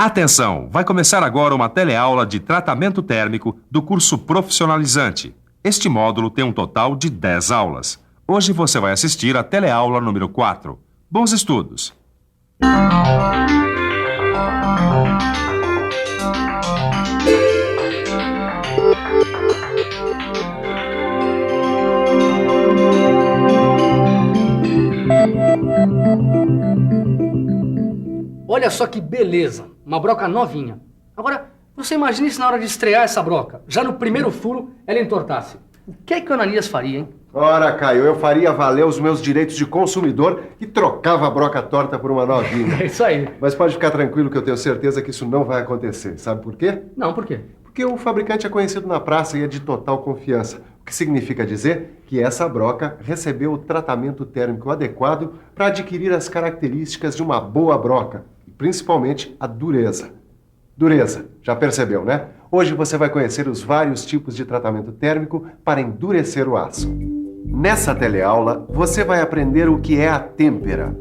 Atenção! Vai começar agora uma teleaula de tratamento térmico do curso profissionalizante. Este módulo tem um total de 10 aulas. Hoje você vai assistir a teleaula número 4. Bons estudos! Olha só que beleza, uma broca novinha. Agora, você imagine se na hora de estrear essa broca, já no primeiro furo, ela entortasse. O que é que o Ananias faria, hein? Ora, Caio, eu faria valer os meus direitos de consumidor e trocava a broca torta por uma novinha. É isso aí. Mas pode ficar tranquilo que eu tenho certeza que isso não vai acontecer. Sabe por quê? Não, por quê? Porque o fabricante é conhecido na praça e é de total confiança. O que significa dizer que essa broca recebeu o tratamento térmico adequado para adquirir as características de uma boa broca, e principalmente a dureza. Dureza, já percebeu, né? Hoje você vai conhecer os vários tipos de tratamento térmico para endurecer o aço. Nessa teleaula, você vai aprender o que é a têmpera,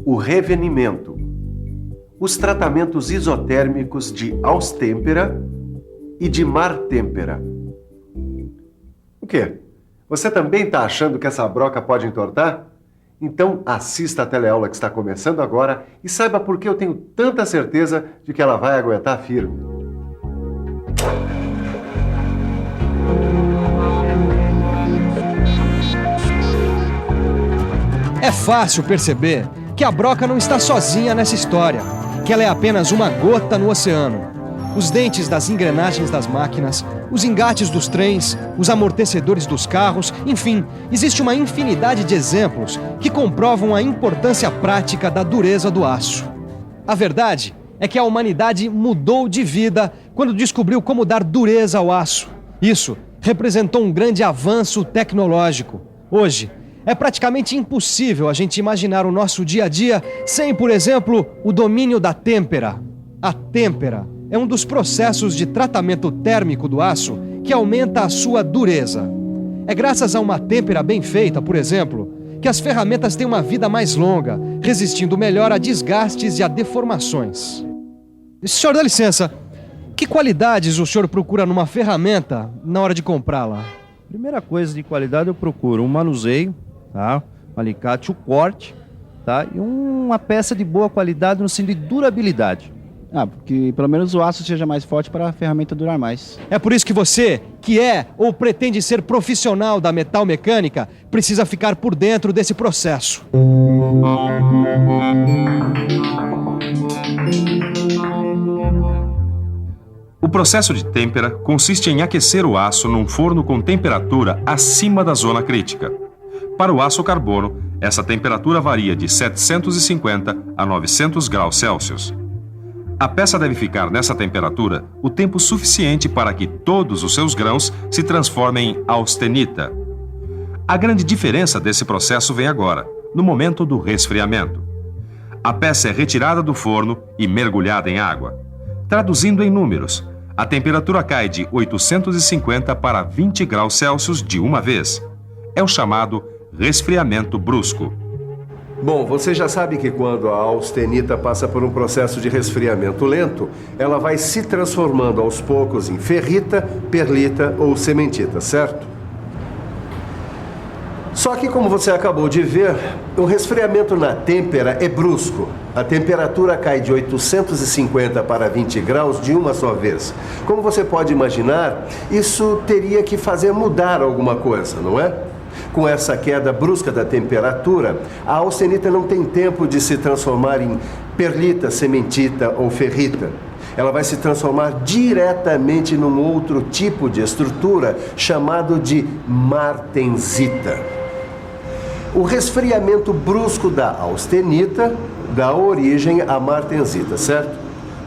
o revenimento, os tratamentos isotérmicos de austêmpera e de martêmpera. O quê? Você também está achando que essa broca pode entortar? Então assista a teleaula que está começando agora e saiba por que eu tenho tanta certeza de que ela vai aguentar firme. É fácil perceber que a broca não está sozinha nessa história, que ela é apenas uma gota no oceano. Os dentes das engrenagens das máquinas, os engates dos trens, os amortecedores dos carros, enfim, existe uma infinidade de exemplos que comprovam a importância prática da dureza do aço. A verdade é que a humanidade mudou de vida quando descobriu como dar dureza ao aço. Isso representou um grande avanço tecnológico. Hoje, é praticamente impossível a gente imaginar o nosso dia a dia sem, por exemplo, o domínio da têmpera. A têmpera é um dos processos de tratamento térmico do aço que aumenta a sua dureza. É graças a uma têmpera bem feita, por exemplo, que as ferramentas têm uma vida mais longa, resistindo melhor a desgastes e a deformações. Senhor, dá licença, que qualidades o senhor procura numa ferramenta na hora de comprá-la? Primeira coisa de qualidade eu procuro um manuseio, tá? Um alicate, o corte, tá? E uma peça de boa qualidade no sentido de durabilidade. Porque pelo menos o aço seja mais forte para a ferramenta durar mais. É por isso que você, que é ou pretende ser profissional da metal mecânica, precisa ficar por dentro desse processo. O processo de têmpera consiste em aquecer o aço num forno com temperatura acima da zona crítica. Para o aço carbono, essa temperatura varia de 750 a 900 graus Celsius. A peça deve ficar nessa temperatura o tempo suficiente para que todos os seus grãos se transformem em austenita. A grande diferença desse processo vem agora, no momento do resfriamento. A peça é retirada do forno e mergulhada em água. Traduzindo em números, a temperatura cai de 850 para 20 graus Celsius de uma vez. É o chamado resfriamento brusco. Bom, você já sabe que quando a austenita passa por um processo de resfriamento lento, ela vai se transformando aos poucos em ferrita, perlita ou cementita, certo? Só que, como você acabou de ver, o resfriamento na têmpera é brusco. A temperatura cai de 850 para 20 graus de uma só vez. Como você pode imaginar, isso teria que fazer mudar alguma coisa, não é? Com essa queda brusca da temperatura, a austenita não tem tempo de se transformar em perlita, cementita ou ferrita. Ela vai se transformar diretamente num outro tipo de estrutura chamado de martensita. O resfriamento brusco da austenita dá origem à martensita, certo?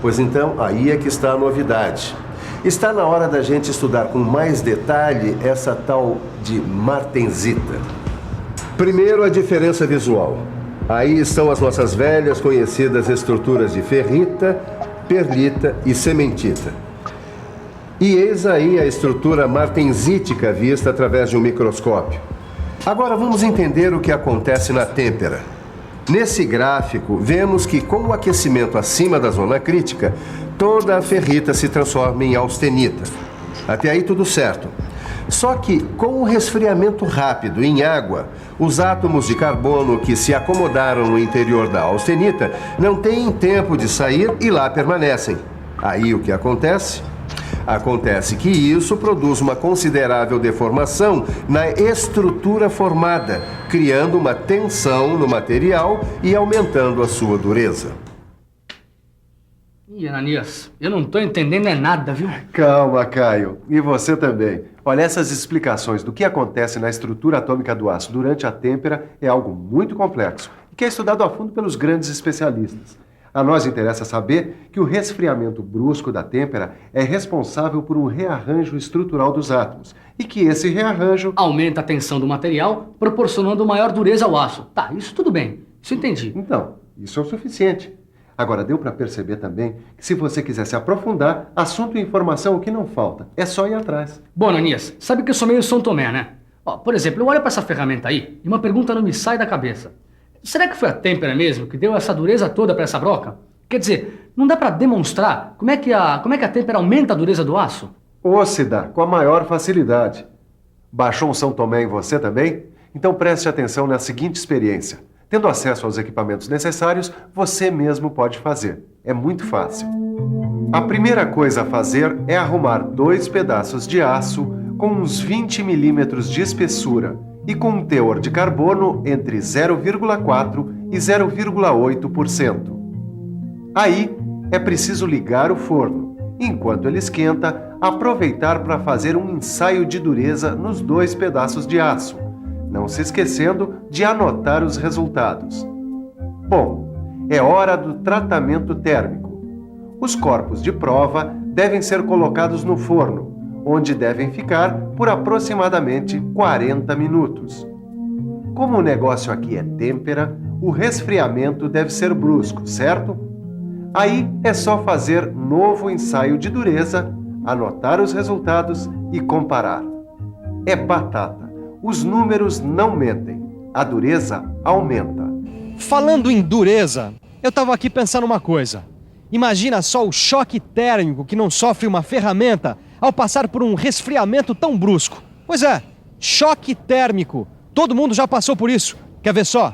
Pois então, aí é que está a novidade. Está na hora da gente estudar com mais detalhe essa tal de martensita. Primeiro, a diferença visual. Aí estão as nossas velhas conhecidas estruturas de ferrita, perlita e cementita. E eis aí a estrutura martensítica vista através de um microscópio. Agora vamos entender o que acontece na têmpera. Nesse gráfico, vemos que com o aquecimento acima da zona crítica, toda a ferrita se transforma em austenita. Até aí tudo certo. Só que com o resfriamento rápido em água, os átomos de carbono que se acomodaram no interior da austenita não têm tempo de sair e lá permanecem. Aí o que acontece? Acontece que isso produz uma considerável deformação na estrutura formada, criando uma tensão no material e aumentando a sua dureza. Ih, Ananias, eu não tô entendendo nada, viu? Calma, Caio. E você também. Olha, essas explicações do que acontece na estrutura atômica do aço durante a têmpera é algo muito complexo e que é estudado a fundo pelos grandes especialistas. A nós interessa saber que o resfriamento brusco da têmpera é responsável por um rearranjo estrutural dos átomos e que esse rearranjo Aumenta a tensão do material, proporcionando maior dureza ao aço. Tá, isso tudo bem. Isso eu entendi. Então, isso é o suficiente. Agora, deu para perceber também que se você quiser se aprofundar, assunto e informação, o que não falta? É só ir atrás. Bom, Ananias, sabe que eu sou meio São Tomé, né? Ó, por exemplo, eu olho para essa ferramenta aí e uma pergunta não me sai da cabeça. Será que foi a têmpera mesmo que deu essa dureza toda para essa broca? Quer dizer, não dá para demonstrar como é que a têmpera aumenta a dureza do aço? Ô, Cida, com a maior facilidade. Baixou um São Tomé em você também? Então preste atenção na seguinte experiência. Tendo acesso aos equipamentos necessários, você mesmo pode fazer. É muito fácil. A primeira coisa a fazer é arrumar 2 pedaços de aço com uns 20 milímetros de espessura e com um teor de carbono entre 0,4% e 0,8%. Aí é preciso ligar o forno. Enquanto ele esquenta, aproveitar para fazer um ensaio de dureza nos 2 pedaços de aço, não se esquecendo de anotar os resultados. Bom, é hora do tratamento térmico. Os corpos de prova devem ser colocados no forno, onde devem ficar por aproximadamente 40 minutos. Como o negócio aqui é têmpera, o resfriamento deve ser brusco, certo? Aí é só fazer novo ensaio de dureza, anotar os resultados e comparar. É batata. Os números não mentem. A dureza aumenta. Falando em dureza, eu tava aqui pensando uma coisa. Imagina só o choque térmico que não sofre uma ferramenta ao passar por um resfriamento tão brusco. Pois é, choque térmico. Todo mundo já passou por isso. Quer ver só?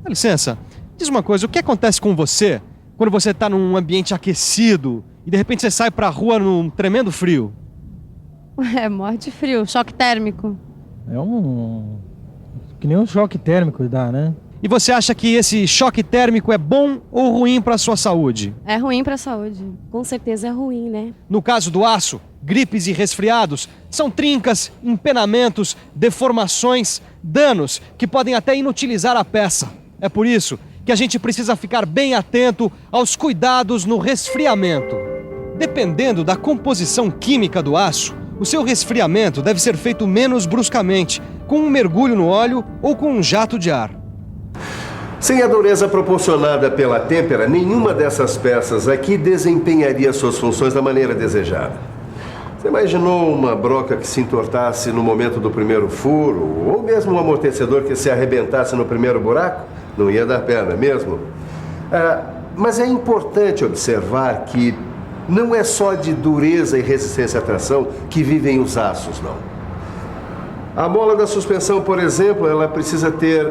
Dá licença, diz uma coisa, o que acontece com você quando você tá num ambiente aquecido e de repente você sai pra rua num tremendo frio? É, morre de frio, choque térmico. Que nem um choque térmico dá, né? E você acha que esse choque térmico é bom ou ruim para a sua saúde? É ruim para a saúde. Com certeza é ruim, né? No caso do aço, gripes e resfriados são trincas, empenamentos, deformações, danos que podem até inutilizar a peça. É por isso que a gente precisa ficar bem atento aos cuidados no resfriamento. Dependendo da composição química do aço, o seu resfriamento deve ser feito menos bruscamente, com um mergulho no óleo ou com um jato de ar. Sem a dureza proporcionada pela têmpera, nenhuma dessas peças aqui desempenharia suas funções da maneira desejada. Você imaginou uma broca que se entortasse no momento do primeiro furo, ou mesmo um amortecedor que se arrebentasse no primeiro buraco? Não ia dar pé, não é mesmo? Mas é importante observar que não é só de dureza e resistência à tração que vivem os aços, não. A mola da suspensão, por exemplo, ela precisa ter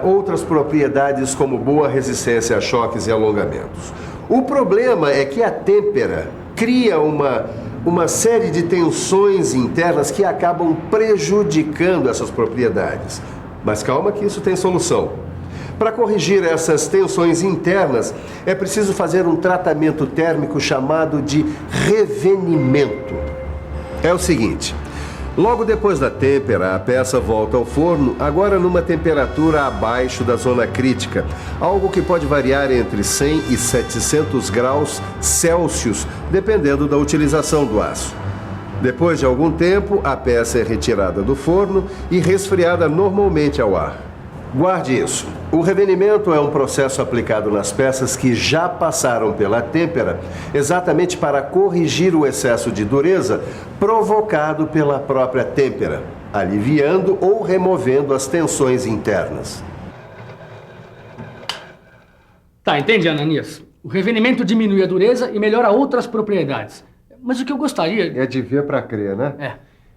outras propriedades como boa resistência a choques e alongamentos. O problema é que a têmpera cria uma série de tensões internas que acabam prejudicando essas propriedades. Mas calma que isso tem solução. Para corrigir essas tensões internas, é preciso fazer um tratamento térmico chamado de revenimento. É o seguinte, logo depois da têmpera, a peça volta ao forno, agora numa temperatura abaixo da zona crítica, algo que pode variar entre 100 e 700 graus Celsius, dependendo da utilização do aço. Depois de algum tempo, a peça é retirada do forno e resfriada normalmente ao ar. Guarde isso. O revenimento é um processo aplicado nas peças que já passaram pela têmpera, exatamente para corrigir o excesso de dureza provocado pela própria têmpera, aliviando ou removendo as tensões internas. Tá, entende, Ananias? O revenimento diminui a dureza e melhora outras propriedades. Mas o que eu gostaria... É de ver para crer, né? É.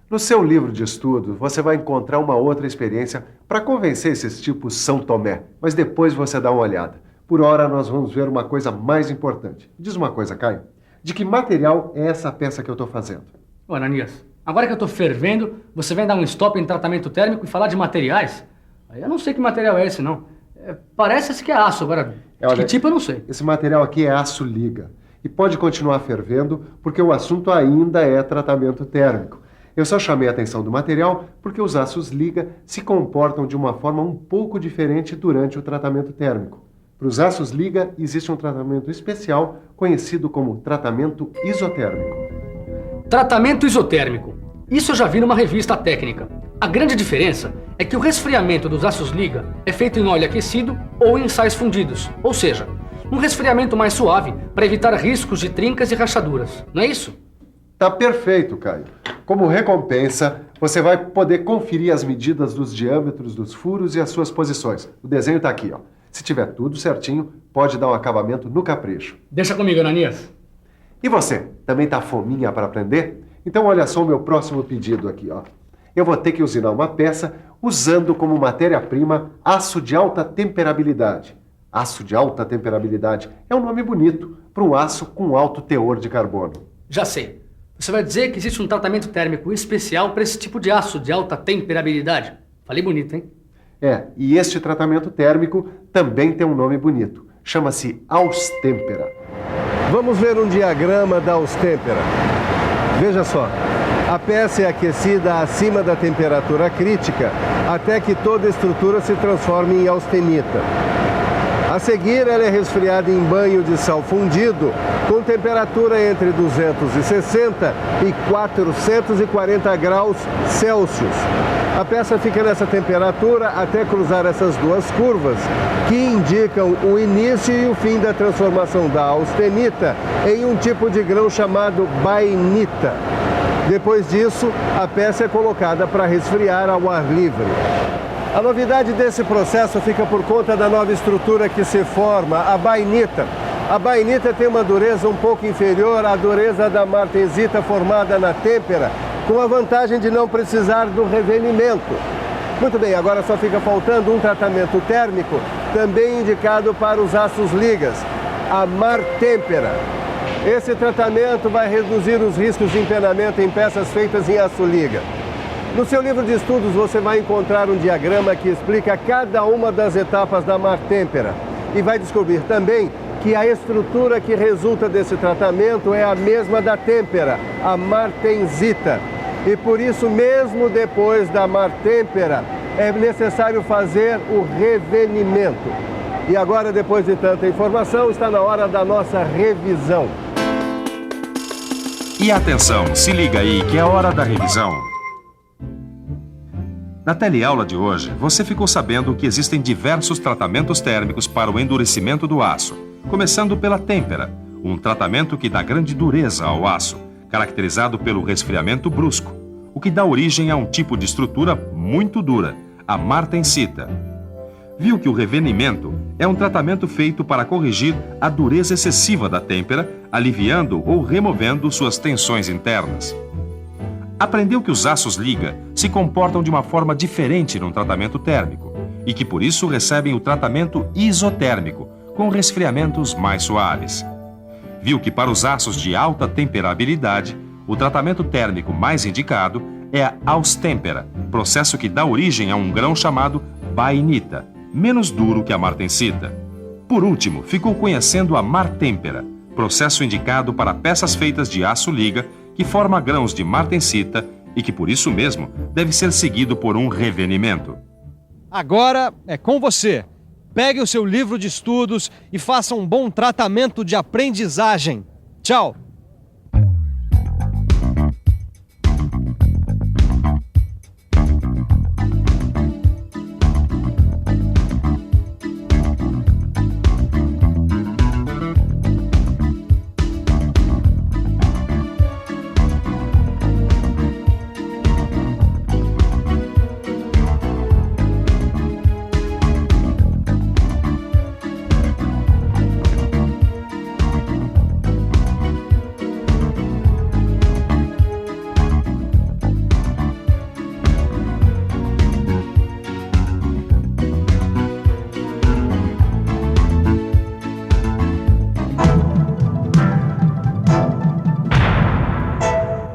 No seu livro de estudo, você vai encontrar uma outra experiência para convencer esses tipos São Tomé. Mas depois você dá uma olhada. Por hora, nós vamos ver uma coisa mais importante. Diz uma coisa, Caio. De que material é essa peça que eu estou fazendo? Ô, Ananias, agora que eu tô fervendo, você vem dar um stop em tratamento térmico e falar de materiais? Aí eu não sei que material é esse, não. Parece-se que é aço, agora de que tipo eu não sei. Esse material aqui é aço liga. E pode continuar fervendo porque o assunto ainda é tratamento térmico. Eu só chamei a atenção do material porque os aços liga se comportam de uma forma um pouco diferente durante o tratamento térmico. Para os aços liga, existe um tratamento especial conhecido como tratamento isotérmico. Tratamento isotérmico. Isso eu já vi numa revista técnica. A grande diferença é que o resfriamento dos aços liga é feito em óleo aquecido ou em sais fundidos, ou seja, um resfriamento mais suave para evitar riscos de trincas e rachaduras, não é isso? Tá perfeito, Caio. Como recompensa, você vai poder conferir as medidas dos diâmetros dos furos e as suas posições. O desenho tá aqui, ó. Se tiver tudo certinho, pode dar um acabamento no capricho. Deixa comigo, Ananias. E você, também tá fominha para aprender? Então olha só o meu próximo pedido aqui, ó. Eu vou ter que usinar uma peça usando como matéria-prima aço de alta temperabilidade. Aço de alta temperabilidade é um nome bonito para um aço com alto teor de carbono. Já sei. Você vai dizer que existe um tratamento térmico especial para esse tipo de aço de alta temperabilidade? Falei bonito, hein? E este tratamento térmico também tem um nome bonito. Chama-se Austempera. Vamos ver um diagrama da Austempera. Veja só, a peça é aquecida acima da temperatura crítica até que toda a estrutura se transforme em austenita. A seguir, ela é resfriada em banho de sal fundido com temperatura entre 260 e 440 graus Celsius. A peça fica nessa temperatura até cruzar essas duas curvas, que indicam o início e o fim da transformação da austenita em um tipo de grão chamado bainita. Depois disso, a peça é colocada para resfriar ao ar livre. A novidade desse processo fica por conta da nova estrutura que se forma, a bainita. A bainita tem uma dureza um pouco inferior à dureza da martensita formada na têmpera, com a vantagem de não precisar do revenimento. Muito bem, agora só fica faltando um tratamento térmico, também indicado para os aços ligas, a martêmpera. Esse tratamento vai reduzir os riscos de empenamento em peças feitas em aço liga. No seu livro de estudos você vai encontrar um diagrama que explica cada uma das etapas da martêmpera e vai descobrir também que a estrutura que resulta desse tratamento é a mesma da têmpera, a martensita. E por isso, mesmo depois da martêmpera, é necessário fazer o revenimento. E agora, depois de tanta informação, está na hora da nossa revisão. E atenção, se liga aí que é hora da revisão. Na teleaula de hoje, você ficou sabendo que existem diversos tratamentos térmicos para o endurecimento do aço, começando pela têmpera, um tratamento que dá grande dureza ao aço, caracterizado pelo resfriamento brusco, o que dá origem a um tipo de estrutura muito dura, a martensita. Viu que o revenimento é um tratamento feito para corrigir a dureza excessiva da têmpera, aliviando ou removendo suas tensões internas. Aprendeu que os aços liga se comportam de uma forma diferente no tratamento térmico e que por isso recebem o tratamento isotérmico, com resfriamentos mais suaves. Viu que para os aços de alta temperabilidade, o tratamento térmico mais indicado é a austempera, processo que dá origem a um grão chamado bainita, menos duro que a martensita. Por último, ficou conhecendo a martêmpera, processo indicado para peças feitas de aço liga que forma grãos de martensita e que por isso mesmo deve ser seguido por um revenimento. Agora é com você. Pegue o seu livro de estudos e faça um bom tratamento de aprendizagem. Tchau!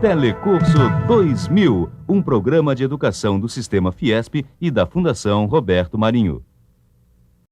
Telecurso 2000, um programa de educação do Sistema Fiesp e da Fundação Roberto Marinho.